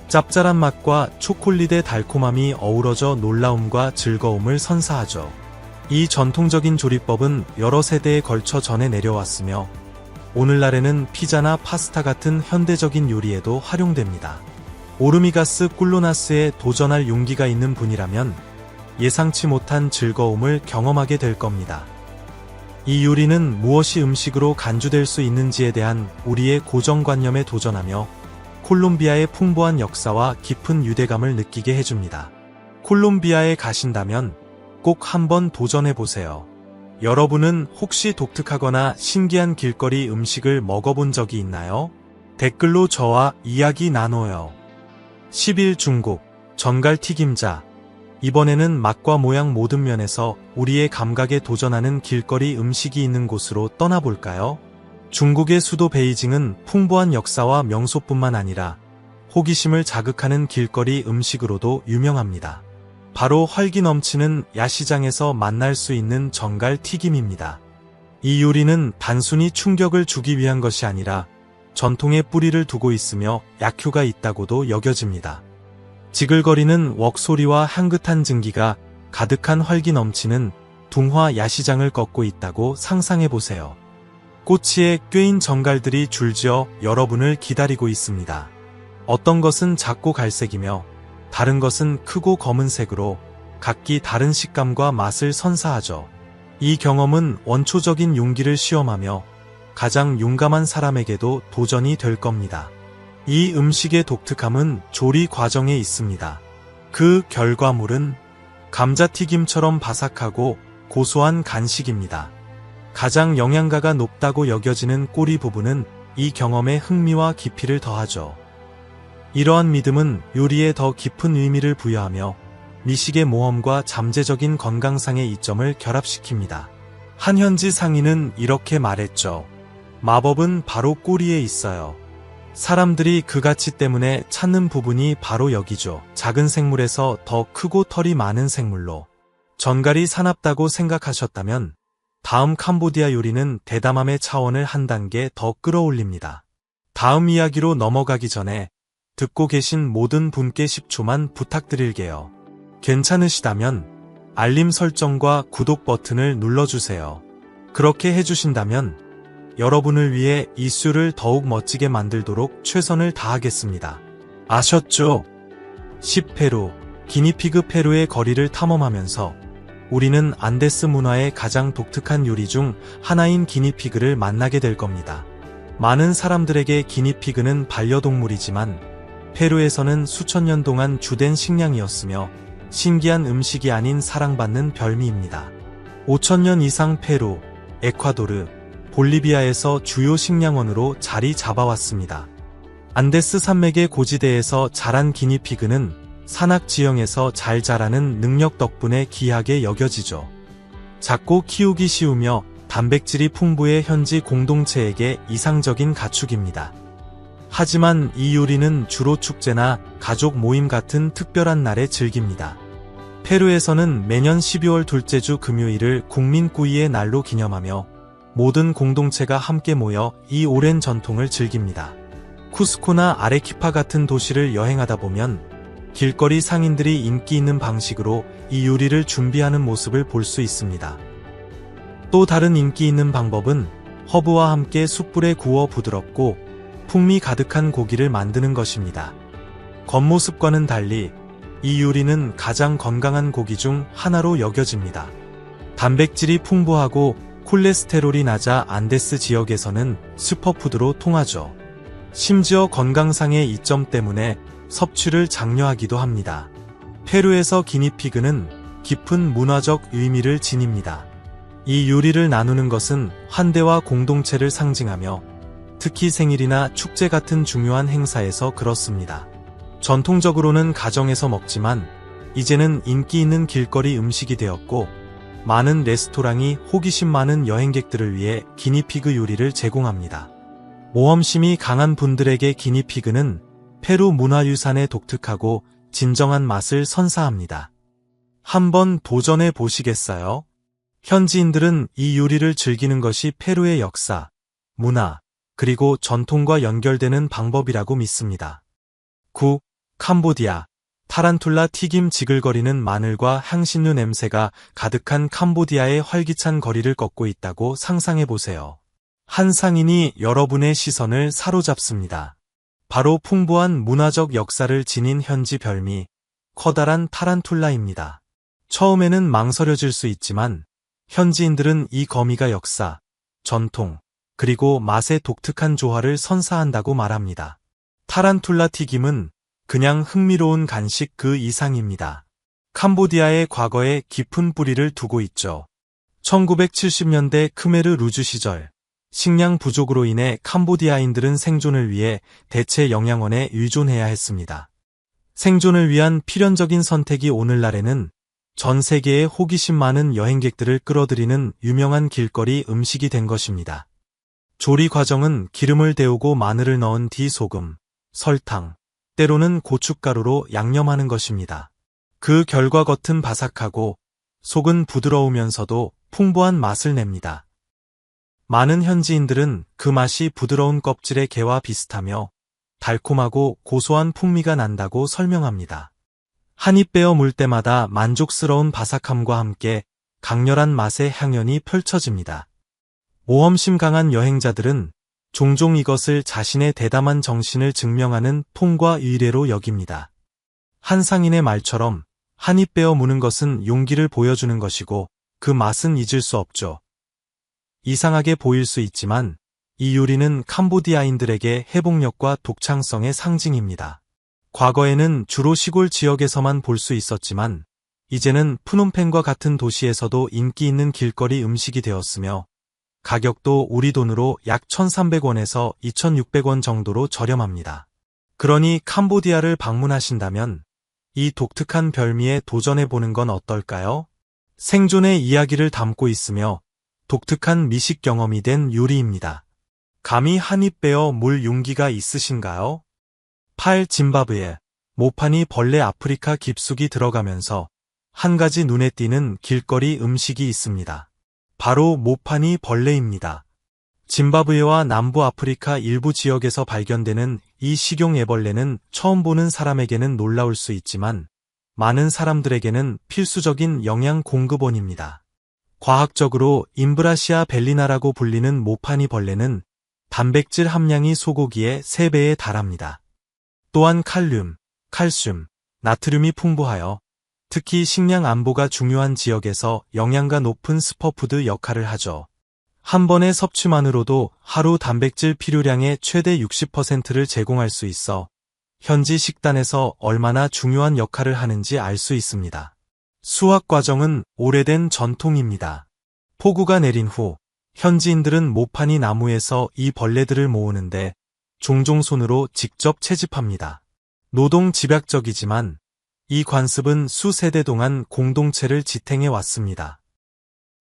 짭짤한 맛과 초콜릿의 달콤함이 어우러져 놀라움과 즐거움을 선사하죠. 이 전통적인 조리법은 여러 세대에 걸쳐 전해 내려왔으며 오늘날에는 피자나 파스타 같은 현대적인 요리에도 활용됩니다. 오르미가스 꿀로나스에 도전할 용기가 있는 분이라면 예상치 못한 즐거움을 경험하게 될 겁니다. 이 요리는 무엇이 음식으로 간주될 수 있는지에 대한 우리의 고정관념에 도전하며 콜롬비아의 풍부한 역사와 깊은 유대감을 느끼게 해줍니다. 콜롬비아에 가신다면 꼭 한번 도전해보세요. 여러분은 혹시 독특하거나 신기한 길거리 음식을 먹어본 적이 있나요? 댓글로 저와 이야기 나눠요. 10일 중국 전갈 튀김자. 이번에는 맛과 모양 모든 면에서 우리의 감각에 도전하는 길거리 음식이 있는 곳으로 떠나볼까요? 중국의 수도 베이징은 풍부한 역사와 명소뿐만 아니라 호기심을 자극하는 길거리 음식으로도 유명합니다. 바로 활기 넘치는 야시장에서 만날 수 있는 전갈 튀김입니다. 이 요리는 단순히 충격을 주기 위한 것이 아니라 전통의 뿌리를 두고 있으며 약효가 있다고도 여겨집니다. 지글거리는 웍소리와 향긋한 증기가 가득한 활기 넘치는 둥화 야시장을 걷고 있다고 상상해보세요. 꼬치에 꿰인 전갈들이 줄지어 여러분을 기다리고 있습니다. 어떤 것은 작고 갈색이며 다른 것은 크고 검은색으로 각기 다른 식감과 맛을 선사하죠. 이 경험은 원초적인 용기를 시험하며 가장 용감한 사람에게도 도전이 될 겁니다. 이 음식의 독특함은 조리 과정에 있습니다. 그 결과물은 감자튀김처럼 바삭하고 고소한 간식입니다. 가장 영양가가 높다고 여겨지는 꼬리 부분은 이 경험에 흥미와 깊이를 더하죠. 이러한 믿음은 요리에 더 깊은 의미를 부여하며 미식의 모험과 잠재적인 건강상의 이점을 결합시킵니다. 한현지 상인은 이렇게 말했죠. 마법은 바로 꼬리에 있어요. 사람들이 그 가치 때문에 찾는 부분이 바로 여기죠. 작은 생물에서 더 크고 털이 많은 생물로 전갈이 사납다고 생각하셨다면 다음 캄보디아 요리는 대담함의 차원을 한 단계 더 끌어올립니다. 다음 이야기로 넘어가기 전에 듣고 계신 모든 분께 10초만 부탁드릴게요. 괜찮으시다면 알림 설정과 구독 버튼을 눌러주세요. 그렇게 해주신다면 여러분을 위해 이슈를 더욱 멋지게 만들도록 최선을 다하겠습니다. 아셨죠? 10페루, 기니피그 페루의 거리를 탐험하면서 우리는 안데스 문화의 가장 독특한 요리 중 하나인 기니피그를 만나게 될 겁니다. 많은 사람들에게 기니피그는 반려동물이지만 페루에서는 수천 년 동안 주된 식량이었으며 신기한 음식이 아닌 사랑받는 별미입니다. 5,000년 이상 페루, 에콰도르, 볼리비아에서 주요 식량원으로 자리 잡아왔습니다. 안데스 산맥의 고지대에서 자란 기니피그는 산악 지형에서 잘 자라는 능력 덕분에 귀하게 여겨지죠. 작고 키우기 쉬우며 단백질이 풍부해 현지 공동체에게 이상적인 가축입니다. 하지만 이 요리는 주로 축제나 가족 모임 같은 특별한 날에 즐깁니다. 페루에서는 매년 12월 둘째 주 금요일을 국민꾸이의 날로 기념하며 모든 공동체가 함께 모여 이 오랜 전통을 즐깁니다. 쿠스코나 아레키파 같은 도시를 여행하다 보면 길거리 상인들이 인기 있는 방식으로 이 요리를 준비하는 모습을 볼 수 있습니다. 또 다른 인기 있는 방법은 허브와 함께 숯불에 구워 부드럽고 풍미 가득한 고기를 만드는 것입니다. 겉모습과는 달리 이 요리는 가장 건강한 고기 중 하나로 여겨집니다. 단백질이 풍부하고 콜레스테롤이 낮아 안데스 지역에서는 슈퍼푸드로 통하죠. 심지어 건강상의 이점 때문에 섭취를 장려하기도 합니다. 페루에서 기니피그는 깊은 문화적 의미를 지닙니다. 이 요리를 나누는 것은 환대와 공동체를 상징하며 특히 생일이나 축제 같은 중요한 행사에서 그렇습니다. 전통적으로는 가정에서 먹지만 이제는 인기 있는 길거리 음식이 되었고 많은 레스토랑이 호기심 많은 여행객들을 위해 기니피그 요리를 제공합니다. 모험심이 강한 분들에게 기니피그는 페루 문화유산의 독특하고 진정한 맛을 선사합니다. 한번 도전해 보시겠어요? 현지인들은 이 요리를 즐기는 것이 페루의 역사, 문화, 그리고 전통과 연결되는 방법이라고 믿습니다. 9. 캄보디아. 타란툴라 튀김. 지글거리는 마늘과 향신료 냄새가 가득한 캄보디아의 활기찬 거리를 걷고 있다고 상상해보세요. 한 상인이 여러분의 시선을 사로잡습니다. 바로 풍부한 문화적 역사를 지닌 현지 별미, 커다란 타란툴라입니다. 처음에는 망설여질 수 있지만 현지인들은 이 거미가 역사, 전통, 그리고 맛의 독특한 조화를 선사한다고 말합니다. 타란툴라 튀김은 그냥 흥미로운 간식 그 이상입니다. 캄보디아의 과거에 깊은 뿌리를 두고 있죠. 1970년대 크메르 루주 시절, 식량 부족으로 인해 캄보디아인들은 생존을 위해 대체 영양원에 의존해야 했습니다. 생존을 위한 필연적인 선택이 오늘날에는 전 세계에 호기심 많은 여행객들을 끌어들이는 유명한 길거리 음식이 된 것입니다. 조리 과정은 기름을 데우고 마늘을 넣은 뒤 소금, 설탕, 때로는 고춧가루로 양념하는 것입니다. 그 결과 겉은 바삭하고 속은 부드러우면서도 풍부한 맛을 냅니다. 많은 현지인들은 그 맛이 부드러운 껍질의 게와 비슷하며 달콤하고 고소한 풍미가 난다고 설명합니다. 한 입 베어 물 때마다 만족스러운 바삭함과 함께 강렬한 맛의 향연이 펼쳐집니다. 모험심 강한 여행자들은 종종 이것을 자신의 대담한 정신을 증명하는 통과 의례로 여깁니다. 한 상인의 말처럼 한 입 베어 무는 것은 용기를 보여주는 것이고 그 맛은 잊을 수 없죠. 이상하게 보일 수 있지만 이 요리는 캄보디아인들에게 회복력과 독창성의 상징입니다. 과거에는 주로 시골 지역에서만 볼 수 있었지만 이제는 프놈펜과 같은 도시에서도 인기 있는 길거리 음식이 되었으며 가격도 우리 돈으로 약 1,300원에서 2,600원 정도로 저렴합니다. 그러니 캄보디아를 방문하신다면 이 독특한 별미에 도전해보는 건 어떨까요? 생존의 이야기를 담고 있으며 독특한 미식 경험이 된 요리입니다. 감히 한 입 베어 물 용기가 있으신가요? 8. 짐바브웨. 모파니 벌레. 아프리카 깊숙이 들어가면서 한 가지 눈에 띄는 길거리 음식이 있습니다. 바로 모파니 벌레입니다. 짐바브웨와 남부 아프리카 일부 지역에서 발견되는 이 식용 애벌레는 처음 보는 사람에게는 놀라울 수 있지만 많은 사람들에게는 필수적인 영양 공급원입니다. 과학적으로 임브라시아 벨리나라고 불리는 모파니 벌레는 단백질 함량이 소고기의 3배에 달합니다. 또한 칼륨, 칼슘, 나트륨이 풍부하여 특히 식량 안보가 중요한 지역에서 영양가 높은 슈퍼푸드 역할을 하죠. 한 번의 섭취만으로도 하루 단백질 필요량의 최대 60%를 제공할 수 있어 현지 식단에서 얼마나 중요한 역할을 하는지 알 수 있습니다. 수확 과정은 오래된 전통입니다. 폭우가 내린 후 현지인들은 모파니 나무에서 이 벌레들을 모으는데 종종 손으로 직접 채집합니다. 노동 집약적이지만 이 관습은 수세대 동안 공동체를 지탱해 왔습니다.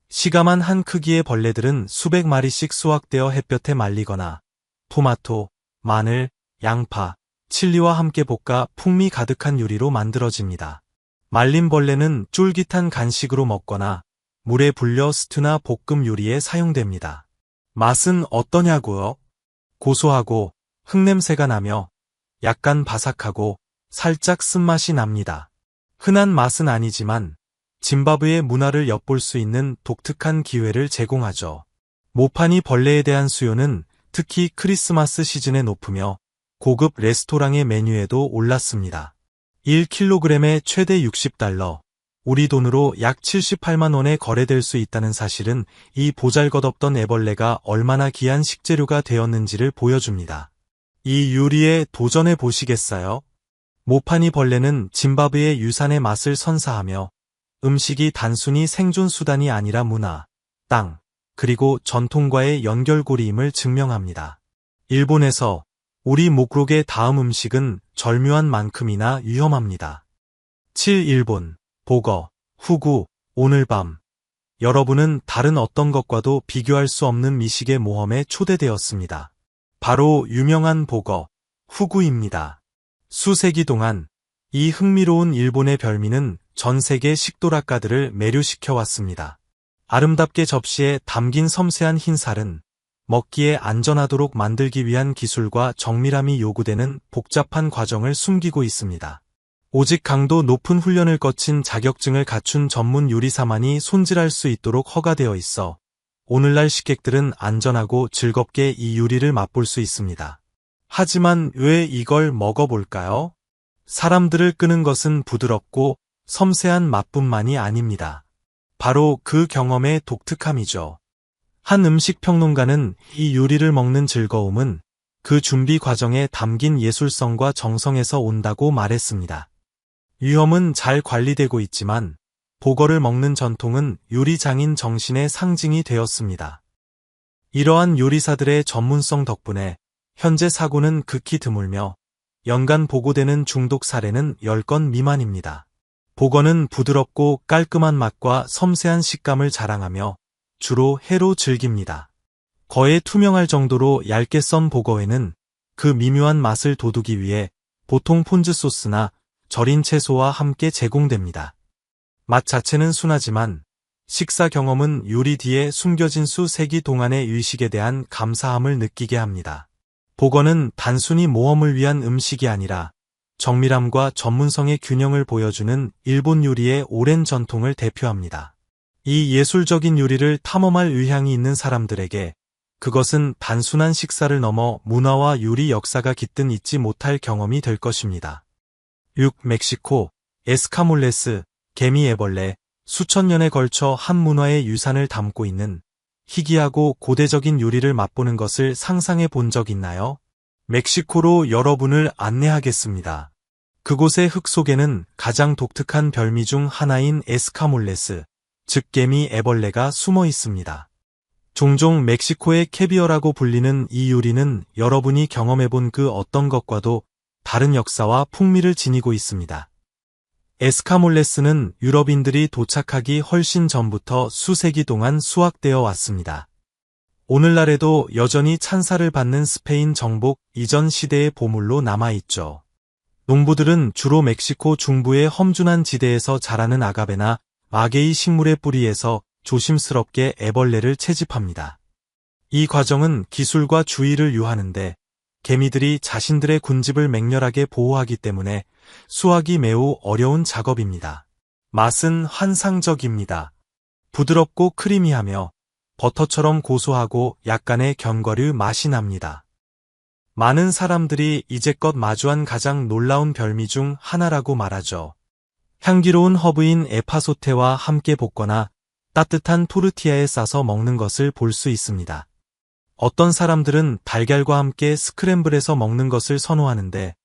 시가만 한 크기의 벌레들은 수백 마리씩 수확되어 햇볕에 말리거나 토마토, 마늘, 양파, 칠리와 함께 볶아 풍미 가득한 요리로 만들어집니다. 말린 벌레는 쫄깃한 간식으로 먹거나 물에 불려 스튜나 볶음 요리에 사용됩니다. 맛은 어떠냐고요? 고소하고 흙냄새가 나며 약간 바삭하고 살짝 쓴맛이 납니다. 흔한 맛은 아니지만 짐바브웨 문화를 엿볼 수 있는 독특한 기회를 제공하죠. 모파니 벌레에 대한 수요는 특히 크리스마스 시즌에 높으며 고급 레스토랑의 메뉴에도 올랐습니다. 1kg에 최대 $60, 우리 돈으로 약 78만 원에 거래될 수 있다는 사실은 이 보잘것없던 애벌레가 얼마나 귀한 식재료가 되었는지를 보여줍니다. 이 요리에 도전해 보시겠어요? 모파니 벌레는 짐바브웨 유산의 맛을 선사하며 음식이 단순히 생존 수단이 아니라 문화, 땅, 그리고 전통과의 연결고리임을 증명합니다. 일본에서 우리 목록의 다음 음식은 절묘한 만큼이나 위험합니다. 7. 일본, 보거, 후구, 오늘 밤. 여러분은 다른 어떤 것과도 비교할 수 없는 미식의 모험에 초대되었습니다. 바로 유명한 보거, 후구입니다. 수세기 동안 이 흥미로운 일본의 별미는 전 세계 식도락가들을 매료시켜 왔습니다. 아름답게 접시에 담긴 섬세한 흰살은 먹기에 안전하도록 만들기 위한 기술과 정밀함이 요구되는 복잡한 과정을 숨기고 있습니다. 오직 강도 높은 훈련을 거친 자격증을 갖춘 전문 요리사만이 손질할 수 있도록 허가되어 있어 오늘날 식객들은 안전하고 즐겁게 이 요리를 맛볼 수 있습니다. 하지만 왜 이걸 먹어볼까요? 사람들을 끄는 것은 부드럽고 섬세한 맛뿐만이 아닙니다. 바로 그 경험의 독특함이죠. 한 음식 평론가는 이 요리를 먹는 즐거움은 그 준비 과정에 담긴 예술성과 정성에서 온다고 말했습니다. 위험은 잘 관리되고 있지만 보거를 먹는 전통은 요리장인 정신의 상징이 되었습니다. 이러한 요리사들의 전문성 덕분에 현재 사고는 극히 드물며 연간 보고되는 중독 사례는 10건 미만입니다. 보거는 부드럽고 깔끔한 맛과 섬세한 식감을 자랑하며 주로 회로 즐깁니다. 거의 투명할 정도로 얇게 썬 보거회는 그 미묘한 맛을 돋우기 위해 보통 폰즈 소스나 절인 채소와 함께 제공됩니다. 맛 자체는 순하지만 식사 경험은 요리 뒤에 숨겨진 수세기 동안의 의식에 대한 감사함을 느끼게 합니다. 보거는 단순히 모험을 위한 음식이 아니라 정밀함과 전문성의 균형을 보여주는 일본 요리의 오랜 전통을 대표합니다. 이 예술적인 요리를 탐험할 의향이 있는 사람들에게 그것은 단순한 식사를 넘어 문화와 요리 역사가 깃든 잊지 못할 경험이 될 것입니다. 6. 멕시코, 에스카몰레스, 개미 애벌레, 수천 년에 걸쳐 한 문화의 유산을 담고 있는 희귀하고 고대적인 요리를 맛보는 것을 상상해 본 적 있나요? 멕시코로 여러분을 안내하겠습니다. 그곳의 흙 속에는 가장 독특한 별미 중 하나인 에스카몰레스, 즉 개미 애벌레가 숨어 있습니다. 종종 멕시코의 캐비어라고 불리는 이 요리는 여러분이 경험해본 그 어떤 것과도 다른 역사와 풍미를 지니고 있습니다. 에스카몰레스는 유럽인들이 도착하기 훨씬 전부터 수세기 동안 수확되어 왔습니다. 오늘날에도 여전히 찬사를 받는 스페인 정복 이전 시대의 보물로 남아있죠. 농부들은 주로 멕시코 중부의 험준한 지대에서 자라는 아가베나 마게이 식물의 뿌리에서 조심스럽게 애벌레를 채집합니다. 이 과정은 기술과 주의를 요하는데 개미들이 자신들의 군집을 맹렬하게 보호하기 때문에 수확이 매우 어려운 작업입니다. 맛은 환상적입니다. 부드럽고 크리미하며 버터처럼 고소하고 약간의 견과류 맛이 납니다. 많은 사람들이 이제껏 마주한 가장 놀라운 별미 중 하나라고 말하죠. 향기로운 허브인 에파소테와 함께 볶거나 따뜻한 토르티아에 싸서 먹는 것을 볼 수 있습니다. 어떤 사람들은 달걀과 함께 스크램블해서 먹는 것을 선호하는데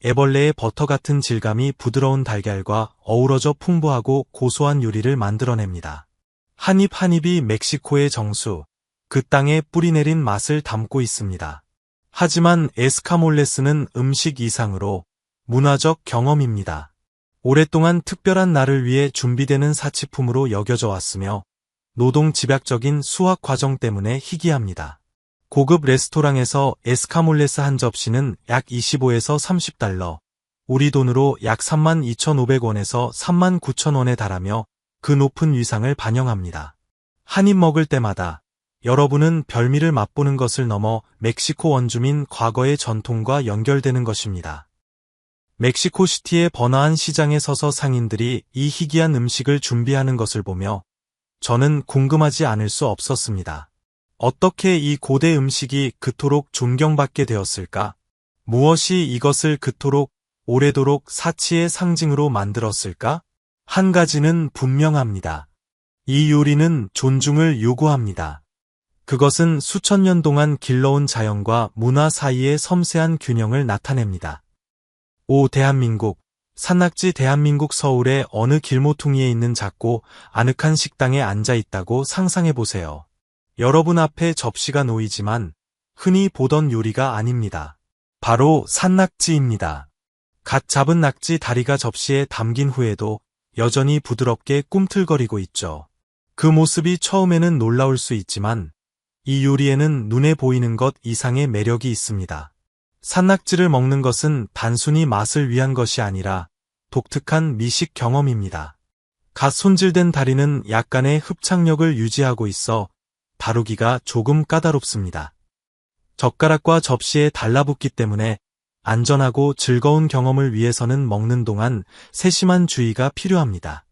애벌레의 버터 같은 질감이 부드러운 달걀과 어우러져 풍부하고 고소한 요리를 만들어냅니다. 한 입 한 입이 멕시코의 정수, 그 땅에 뿌리내린 맛을 담고 있습니다. 하지만 에스카몰레스는 음식 이상으로 문화적 경험입니다. 오랫동안 특별한 날을 위해 준비되는 사치품으로 여겨져 왔으며 노동 집약적인 수확 과정 때문에 희귀합니다. 고급 레스토랑에서 에스카몰레스 한 접시는 약 25에서 30달러, 우리 돈으로 약 32,500원에서 39,000원에 달하며 그 높은 위상을 반영합니다. 한 입 먹을 때마다 여러분은 별미를 맛보는 것을 넘어 멕시코 원주민 과거의 전통과 연결되는 것입니다. 멕시코시티의 번화한 시장에 서서 상인들이 이 희귀한 음식을 준비하는 것을 보며 저는 궁금하지 않을 수 없었습니다. 어떻게 이 고대 음식이 그토록 존경받게 되었을까? 무엇이 이것을 그토록 오래도록 사치의 상징으로 만들었을까? 한 가지는 분명합니다. 이 요리는 존중을 요구합니다. 그것은 수천 년 동안 길러온 자연과 문화 사이의 섬세한 균형을 나타냅니다. 오 대한민국, 산낙지 대한민국 서울의 어느 길모퉁이에 있는 작고 아늑한 식당에 앉아 있다고 상상해보세요. 여러분 앞에 접시가 놓이지만 흔히 보던 요리가 아닙니다. 바로 산낙지입니다. 갓 잡은 낙지 다리가 접시에 담긴 후에도 여전히 부드럽게 꿈틀거리고 있죠. 그 모습이 처음에는 놀라울 수 있지만 이 요리에는 눈에 보이는 것 이상의 매력이 있습니다. 산낙지를 먹는 것은 단순히 맛을 위한 것이 아니라 독특한 미식 경험입니다. 갓 손질된 다리는 약간의 흡착력을 유지하고 있어 다루기가 조금 까다롭습니다. 젓가락과 접시에 달라붙기 때문에 안전하고 즐거운 경험을 위해서는 먹는 동안 세심한 주의가 필요합니다.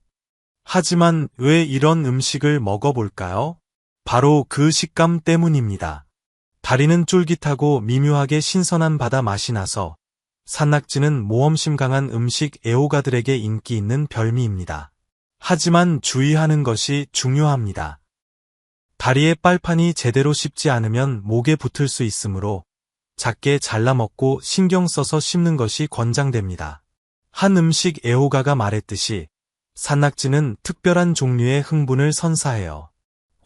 하지만 왜 이런 음식을 먹어볼까요? 바로 그 식감 때문입니다. 다리는 쫄깃하고 미묘하게 신선한 바다 맛이 나서 산낙지는 모험심 강한 음식 애호가들에게 인기 있는 별미입니다. 하지만 주의하는 것이 중요합니다. 다리의 빨판이 제대로 씹지 않으면 목에 붙을 수 있으므로 작게 잘라 먹고 신경 써서 씹는 것이 권장됩니다. 한 음식 애호가가 말했듯이 산낙지는 특별한 종류의 흥분을 선사해요.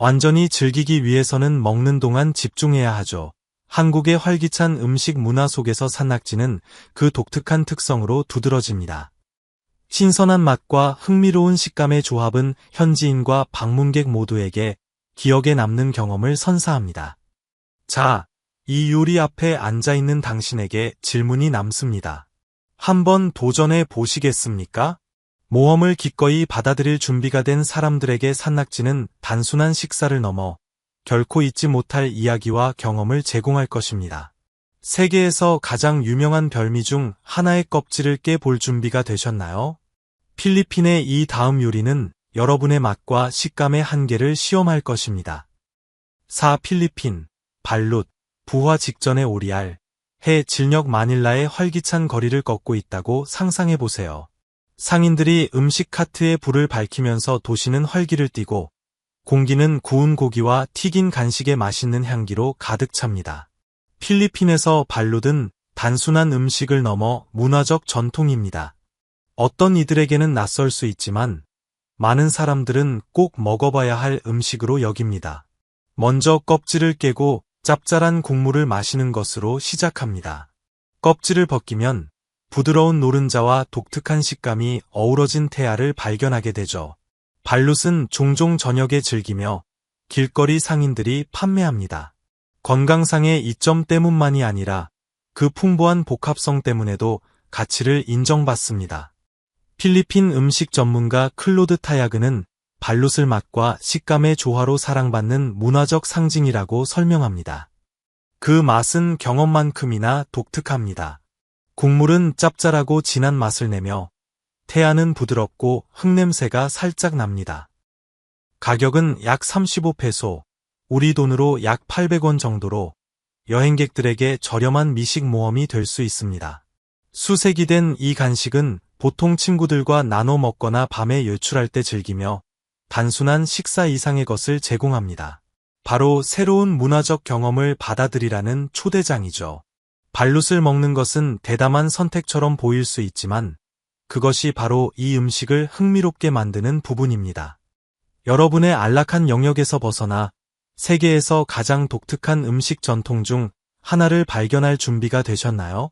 완전히 즐기기 위해서는 먹는 동안 집중해야 하죠. 한국의 활기찬 음식 문화 속에서 산낙지는 그 독특한 특성으로 두드러집니다. 신선한 맛과 흥미로운 식감의 조합은 현지인과 방문객 모두에게 기억에 남는 경험을 선사합니다. 자, 이 요리 앞에 앉아있는 당신에게 질문이 남습니다. 한번 도전해 보시겠습니까? 모험을 기꺼이 받아들일 준비가 된 사람들에게 산낙지는 단순한 식사를 넘어 결코 잊지 못할 이야기와 경험을 제공할 것입니다. 세계에서 가장 유명한 별미 중 하나의 껍질을 깨볼 준비가 되셨나요? 필리핀의 이 다음 요리는 여러분의 맛과 식감의 한계를 시험할 것입니다. 4. 필리핀, 발룻, 부화 직전의 오리알, 해 질녘 마닐라의 활기찬 거리를 걷고 있다고 상상해보세요. 상인들이 음식 카트에 불을 밝히면서 도시는 활기를 띠고 공기는 구운 고기와 튀긴 간식의 맛있는 향기로 가득 찹니다. 필리핀에서 발룻은 단순한 음식을 넘어 문화적 전통입니다. 어떤 이들에게는 낯설 수 있지만 많은 사람들은 꼭 먹어봐야 할 음식으로 여깁니다. 먼저 껍질을 깨고 짭짤한 국물을 마시는 것으로 시작합니다. 껍질을 벗기면 부드러운 노른자와 독특한 식감이 어우러진 태아를 발견하게 되죠. 발룻은 종종 저녁에 즐기며 길거리 상인들이 판매합니다. 건강상의 이점 때문만이 아니라 그 풍부한 복합성 때문에도 가치를 인정받습니다. 필리핀 음식 전문가 클로드 타야그는 발룻을 맛과 식감의 조화로 사랑받는 문화적 상징이라고 설명합니다. 그 맛은 경험만큼이나 독특합니다. 국물은 짭짤하고 진한 맛을 내며 태아는 부드럽고 흙냄새가 살짝 납니다. 가격은 약 35페소, 우리 돈으로 약 800원 정도로 여행객들에게 저렴한 미식 모험이 될 수 있습니다. 수색이 된 이 간식은 보통 친구들과 나눠 먹거나 밤에 외출할 때 즐기며 단순한 식사 이상의 것을 제공합니다. 바로 새로운 문화적 경험을 받아들이라는 초대장이죠. 발룻을 먹는 것은 대담한 선택처럼 보일 수 있지만 그것이 바로 이 음식을 흥미롭게 만드는 부분입니다. 여러분의 안락한 영역에서 벗어나 세계에서 가장 독특한 음식 전통 중 하나를 발견할 준비가 되셨나요?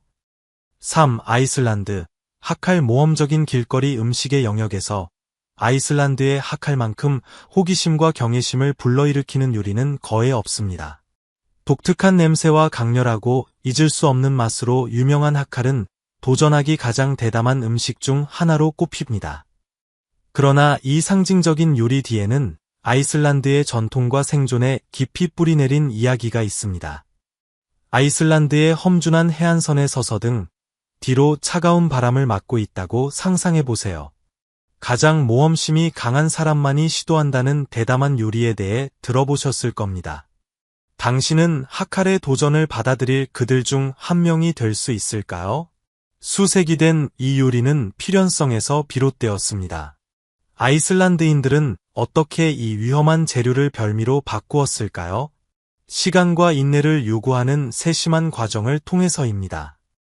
3. 아이슬란드, 하칼. 모험적인 길거리 음식의 영역에서 아이슬란드의 하칼만큼 호기심과 경외심을 불러일으키는 요리는 거의 없습니다. 독특한 냄새와 강렬하고 잊을 수 없는 맛으로 유명한 하칼은 도전하기 가장 대담한 음식 중 하나로 꼽힙니다. 그러나 이 상징적인 요리 뒤에는 아이슬란드의 전통과 생존에 깊이 뿌리내린 이야기가 있습니다. 아이슬란드의 험준한 해안선에 서서 등 뒤로 차가운 바람을 맞고 있다고 상상해보세요. 가장 모험심이 강한 사람만이 시도한다는 대담한 요리에 대해 들어보셨을 겁니다. 당신은 하칼의 도전을 받아들일 그들 중 한 명이 될 수 있을까요? 수색이 된 이 요리는 필연성에서 비롯되었습니다. 아이슬란드인들은 어떻게 이 위험한 재료를 별미로 바꾸었을까요? 시간과 인내를 요구하는 세심한 과정을 통해서입니다.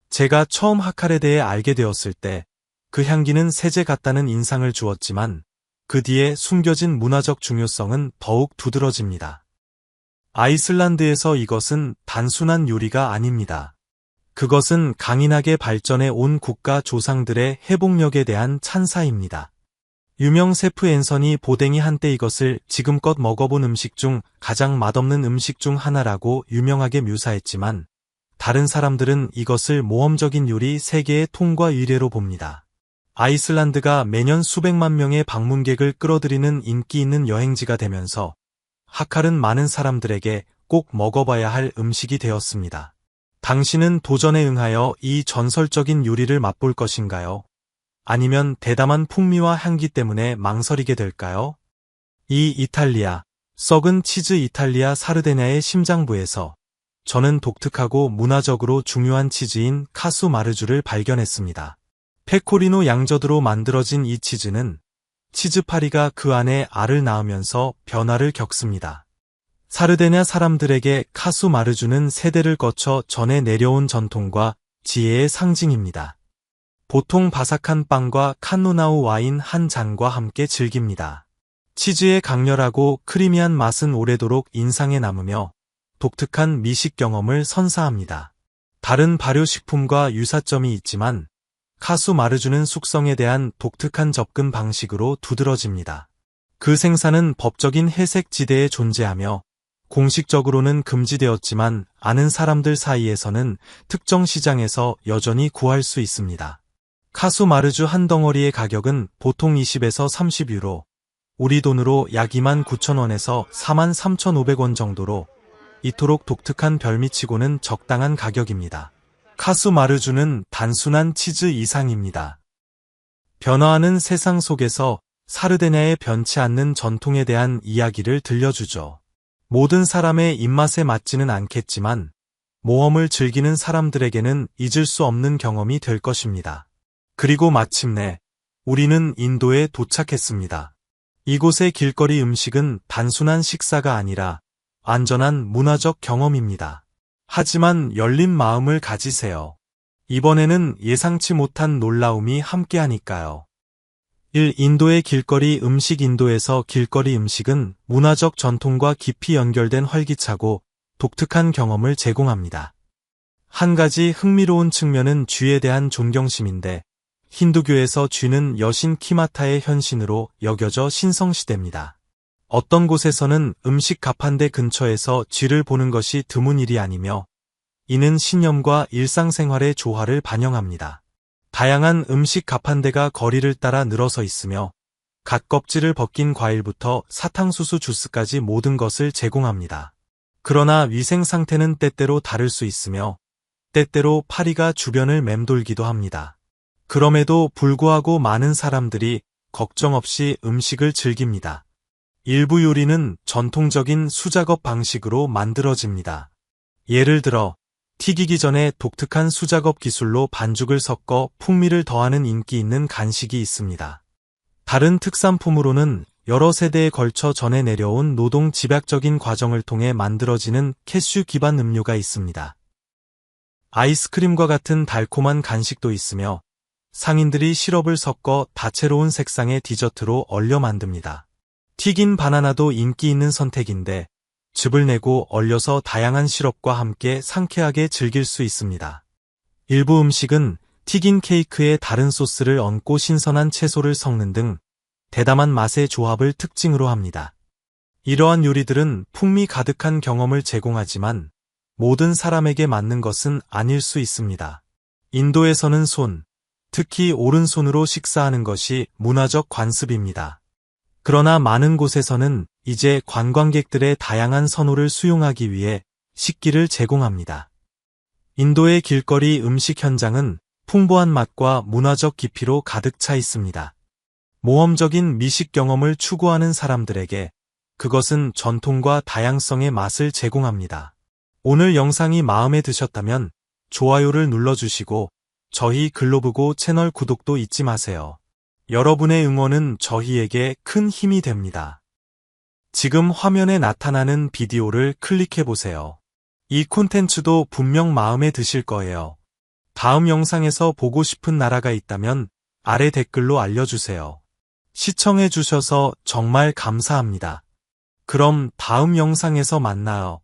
제가 처음 하칼에 대해 알게 되었을 때 그 향기는 세제 같다는 인상을 주었지만 그 뒤에 숨겨진 문화적 중요성은 더욱 두드러집니다. 아이슬란드에서 이것은 단순한 요리가 아닙니다. 그것은 강인하게 발전해 온 국가 조상들의 회복력에 대한 찬사입니다. 유명 셰프 앤서니 보댕이 한때 이것을 지금껏 먹어본 음식 중 가장 맛없는 음식 중 하나라고 유명하게 묘사했지만 다른 사람들은 이것을 모험적인 요리 세계의 통과 유래로 봅니다. 아이슬란드가 매년 수백만 명의 방문객을 끌어들이는 인기 있는 여행지가 되면서 하칼은 많은 사람들에게 꼭 먹어봐야 할 음식이 되었습니다. 당신은 도전에 응하여 이 전설적인 요리를 맛볼 것인가요? 아니면 대담한 풍미와 향기 때문에 망설이게 될까요? 이 이탈리아, 썩은 치즈 이탈리아 사르데냐의 심장부에서 저는 독특하고 문화적으로 중요한 치즈인 카수 마르주를 발견했습니다. 페코리노 양저드로 만들어진 이 치즈는 치즈파리가 그 안에 알을 낳으면서 변화를 겪습니다. 사르데냐 사람들에게 카수 마르주는 세대를 거쳐 전해 내려온 전통과 지혜의 상징입니다. 보통 바삭한 빵과 칸누나우 와인 한 잔과 함께 즐깁니다. 치즈의 강렬하고 크리미한 맛은 오래도록 인상에 남으며 독특한 미식 경험을 선사합니다. 다른 발효식품과 유사점이 있지만 카수 마르주는 숙성에 대한 독특한 접근 방식으로 두드러집니다. 그 생산은 법적인 회색 지대에 존재하며 공식적으로는 금지되었지만 아는 사람들 사이에서는 특정 시장에서 여전히 구할 수 있습니다. 카수 마르주 한 덩어리의 가격은 보통 20에서 30유로, 우리 돈으로 약 29,000원에서 43,500원 정도로 이토록 독특한 별미치고는 적당한 가격입니다. 카수 마르주는 단순한 치즈 이상입니다. 변화하는 세상 속에서 사르데냐의 변치 않는 전통에 대한 이야기를 들려주죠. 모든 사람의 입맛에 맞지는 않겠지만 모험을 즐기는 사람들에게는 잊을 수 없는 경험이 될 것입니다. 그리고 마침내 우리는 인도에 도착했습니다. 이곳의 길거리 음식은 단순한 식사가 아니라 안전한 문화적 경험입니다. 하지만 열린 마음을 가지세요. 이번에는 예상치 못한 놀라움이 함께하니까요. 1. 인도의 길거리 음식. 인도에서 길거리 음식은 문화적 전통과 깊이 연결된 활기차고 독특한 경험을 제공합니다. 한 가지 흥미로운 측면은 쥐에 대한 존경심인데 힌두교에서 쥐는 여신 키마타의 현신으로 여겨져 신성시됩니다. 어떤 곳에서는 음식 가판대 근처에서 쥐를 보는 것이 드문 일이 아니며 이는 신념과 일상생활의 조화를 반영합니다. 다양한 음식 가판대가 거리를 따라 늘어서 있으며 갓 껍질을 벗긴 과일부터 사탕수수 주스까지 모든 것을 제공합니다. 그러나 위생 상태는 때때로 다를 수 있으며 때때로 파리가 주변을 맴돌기도 합니다. 그럼에도 불구하고 많은 사람들이 걱정 없이 음식을 즐깁니다. 일부 요리는 전통적인 수작업 방식으로 만들어집니다. 예를 들어 튀기기 전에 독특한 수작업 기술로 반죽을 섞어 풍미를 더하는 인기 있는 간식이 있습니다. 다른 특산품으로는 여러 세대에 걸쳐 전해 내려온 노동 집약적인 과정을 통해 만들어지는 캐슈 기반 음료가 있습니다. 아이스크림과 같은 달콤한 간식도 있으며 상인들이 시럽을 섞어 다채로운 색상의 디저트로 얼려 만듭니다. 튀긴 바나나도 인기 있는 선택인데 즙을 내고 얼려서 다양한 시럽과 함께 상쾌하게 즐길 수 있습니다. 일부 음식은 튀긴 케이크에 다른 소스를 얹고 신선한 채소를 섞는 등 대담한 맛의 조합을 특징으로 합니다. 이러한 요리들은 풍미 가득한 경험을 제공하지만 모든 사람에게 맞는 것은 아닐 수 있습니다. 인도에서는 손, 특히 오른손으로 식사하는 것이 문화적 관습입니다. 그러나 많은 곳에서는 이제 관광객들의 다양한 선호를 수용하기 위해 식기를 제공합니다. 인도의 길거리 음식 현장은 풍부한 맛과 문화적 깊이로 가득 차 있습니다. 모험적인 미식 경험을 추구하는 사람들에게 그것은 전통과 다양성의 맛을 제공합니다. 오늘 영상이 마음에 드셨다면 좋아요를 눌러주시고 저희 글로브고 채널 구독도 잊지 마세요. 여러분의 응원은 저희에게 큰 힘이 됩니다. 지금 화면에 나타나는 비디오를 클릭해보세요. 이 콘텐츠도 분명 마음에 드실 거예요. 다음 영상에서 보고 싶은 나라가 있다면 아래 댓글로 알려주세요. 시청해주셔서 정말 감사합니다. 그럼 다음 영상에서 만나요.